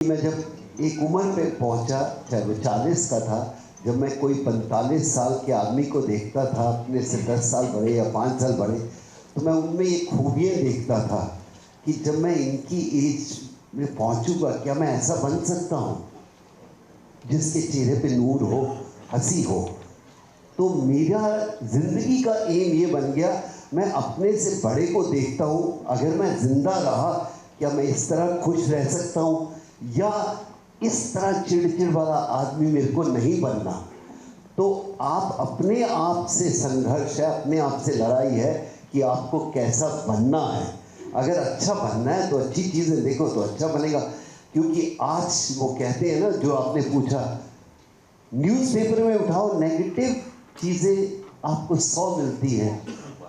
मैं जब एक उम्र पे पहुंचा, चाहे वो 40 का था, जब मैं कोई 45 साल के आदमी को देखता था अपने से 10 साल बड़े या 5 साल बड़े, तो मैं उनमें ये खूबियाँ देखता था कि जब मैं इनकी एज में पहुंचूंगा क्या मैं ऐसा बन सकता हूँ जिसके चेहरे पे नूर हो, हंसी हो। तो मेरा ज़िंदगी का एम ये बन गया, मैं अपने से बड़े को देखता हूँ, अगर मैं ज़िंदा रहा क्या मैं इस तरह खुश रह सकता हूँ, या इस तरह चिड़चिड़ वाला आदमी मेरे को नहीं बनना। तो आप अपने आप से संघर्ष है, अपने आप से लड़ाई है कि आपको कैसा बनना है। अगर अच्छा बनना है तो अच्छी चीज़ें देखो तो अच्छा बनेगा। क्योंकि आज वो कहते हैं ना, जो आपने पूछा, न्यूज़पेपर में उठाओ नेगेटिव चीज़ें आपको 100 मिलती हैं,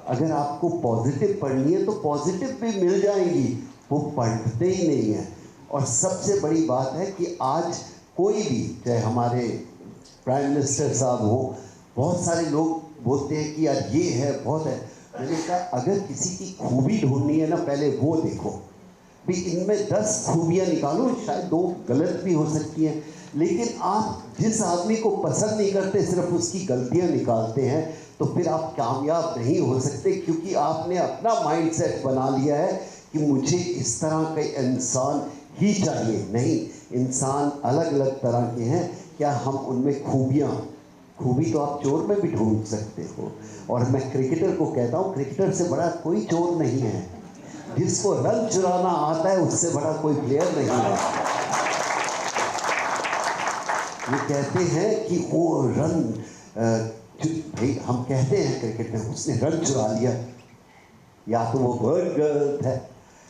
अगर आपको पॉजिटिव पढ़नी है तो पॉजिटिव भी मिल जाएंगी, वो पढ़ते ही नहीं है। और सबसे बड़ी बात है कि आज कोई भी, चाहे हमारे प्राइम मिनिस्टर साहब हो, बहुत सारे लोग बोलते हैं कि यार ये है बहुत है। मैंने कहा अगर किसी की खूबी ढूंढनी है ना, पहले वो देखो भी, इनमें 10 खूबियाँ निकालो, शायद 2 गलत भी हो सकती हैं, लेकिन आप जिस आदमी को पसंद नहीं करते सिर्फ उसकी गलतियां निकालते हैं तो फिर आप कामयाब नहीं हो सकते। क्योंकि आपने अपना माइंडसेट बना लिया है कि मुझे इस तरह का इंसान ही चाहिए। नहीं, इंसान अलग अलग तरह के हैं, क्या हम उनमें खूबी तो आप चोर में भी ढूंढ सकते हो। और मैं क्रिकेटर को कहता हूँ, क्रिकेटर से बड़ा कोई चोर नहीं है, जिसको रन चुराना आता है उससे बड़ा कोई प्लेयर नहीं है। ये कहते हैं कि वो रन, भाई हम कहते हैं क्रिकेट में उसने रन चुरा लिया, या तो वो बर्ड गर्ल है,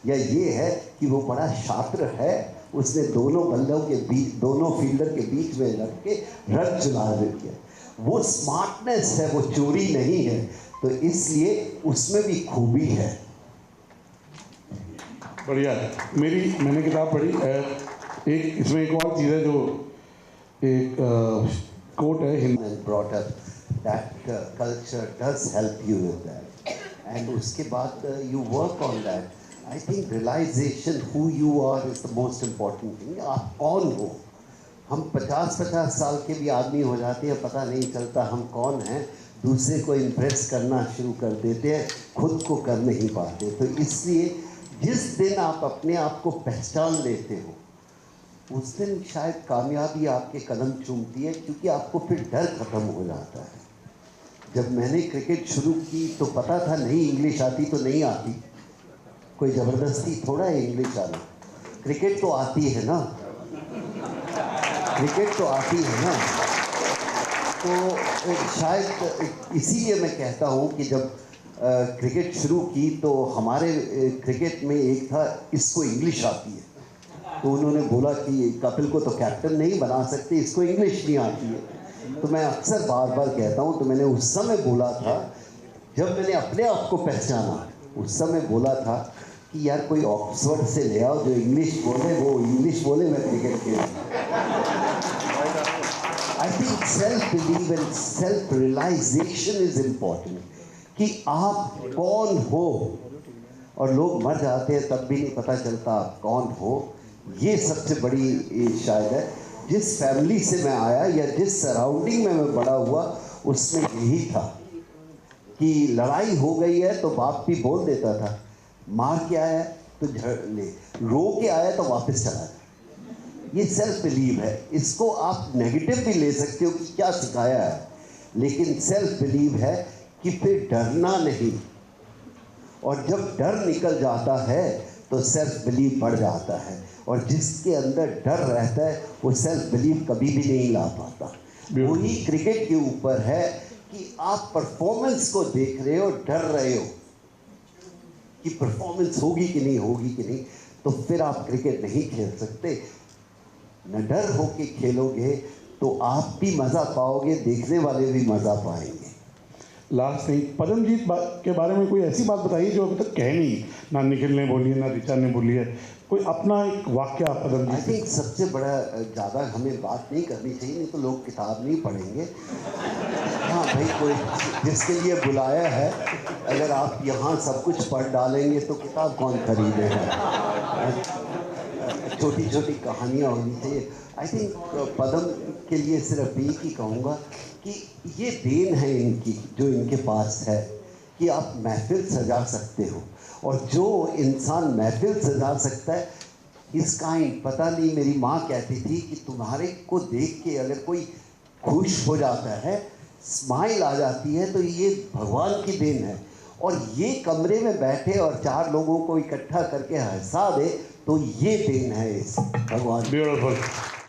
या ये है कि वो बड़ा छात्र है, उसने दोनों बल्लों के बीच, दोनों फील्डर के बीच में लग के रन चुरा दिया। वो स्मार्टनेस है, वो चोरी नहीं है। तो इसलिए उसमें भी खूबी है। बढ़िया। मैंने किताब पढ़ी, एक इसमें एक और चीज़ है, जो एक कोट है Hindi, brought up that culture does help you with that, and उसके बाद you work on that. I think realization who you are is the most important thing. आप कौन हो? हम 50-50 साल के भी आदमी हो जाते हैं, पता नहीं चलता हम कौन हैं, दूसरे को इम्प्रेस करना शुरू कर देते हैं, खुद को कर नहीं पाते। तो इसलिए जिस दिन आप अपने आप को पहचान लेते हो उस दिन शायद कामयाबी आपके कदम चूमती है, क्योंकि आपको फिर डर खत्म हो जाता है। जब मैंने क्रिकेट शुरू की तो पता था नहीं इंग्लिश आती तो नहीं आती, कोई ज़बरदस्ती थोड़ा है इंग्लिश आना, क्रिकेट तो आती है ना, क्रिकेट तो आती है ना। तो शायद इसीलिए मैं कहता हूँ कि जब क्रिकेट शुरू की तो हमारे क्रिकेट में एक था, इसको इंग्लिश आती है, तो उन्होंने बोला कि कपिल को तो कैप्टन नहीं बना सकते, इसको इंग्लिश नहीं आती है। तो मैं अक्सर बार बार कहता हूँ, तो मैंने उस समय बोला था, जब मैंने अपने आप को पहचाना उस समय बोला था कि यार कोई ऑक्सफोर्ड से ले आओ जो इंग्लिश बोले, वो इंग्लिश बोले, मैं क्रिकेट खेलूँ। I think self believe and self realisation is important, कि आप कौन हो। और लोग मर जाते हैं तब भी नहीं पता चलता आप कौन हो। ये सबसे बड़ी शायद है। जिस फैमिली से मैं आया या जिस सराउंडिंग में मैं बड़ा हुआ उसमें यही था कि लड़ाई हो गई है तो बाप भी बोल देता था, मार के आया तो झड़ ले, रो के आया तो वापस चला जाए। ये सेल्फ बिलीव है। इसको आप नेगेटिव भी ले सकते हो कि क्या सिखाया है, लेकिन सेल्फ बिलीव है कि फिर डरना नहीं। और जब डर निकल जाता है तो सेल्फ बिलीव बढ़ जाता है, और जिसके अंदर डर रहता है वो सेल्फ बिलीव कभी भी नहीं ला पाता। वही क्रिकेट के ऊपर है कि आप परफॉर्मेंस को देख रहे हो, डर रहे हो कि परफॉर्मेंस होगी कि नहीं होगी कि नहीं, तो फिर आप क्रिकेट नहीं खेल सकते। न डर हो के खेलोगे तो आप भी मज़ा पाओगे, देखने वाले भी मज़ा पाएंगे। लास्ट थिंग, पदमजीत के बारे में कोई ऐसी बात बताइए जो अभी तक कह नहीं, ना निखिल ने बोली है ना ऋचा ने बोली है, कोई अपना एक वाक्य पदमजीत। आई थिंक सबसे बड़ा, ज़्यादा हमें बात नहीं करनी चाहिए, नहीं तो लोग किताब नहीं पढ़ेंगे। हाँ भाई, कोई जिसके लिए बुलाया है, अगर आप यहाँ सब कुछ पढ़ डालेंगे तो किताब कौन खरीदेगा। छोटी छोटी कहानियाँ होनी चाहिए। आई थिंक पद्म के लिए सिर्फ एक ही कहूँगा कि ये देन है इनकी जो इनके पास है कि आप महफिल सजा सकते हो, और जो इंसान महफिल सजा सकता है इसका ही पता नहीं। मेरी माँ कहती थी कि तुम्हारे को देख के अगर कोई खुश हो जाता है, स्माइल आ जाती है, तो ये भगवान की देन है। और ये कमरे में बैठे और 4 लोगों को इकट्ठा करके हंसा दे, तो ये देन है इस भगवान। ब्यूटीफुल।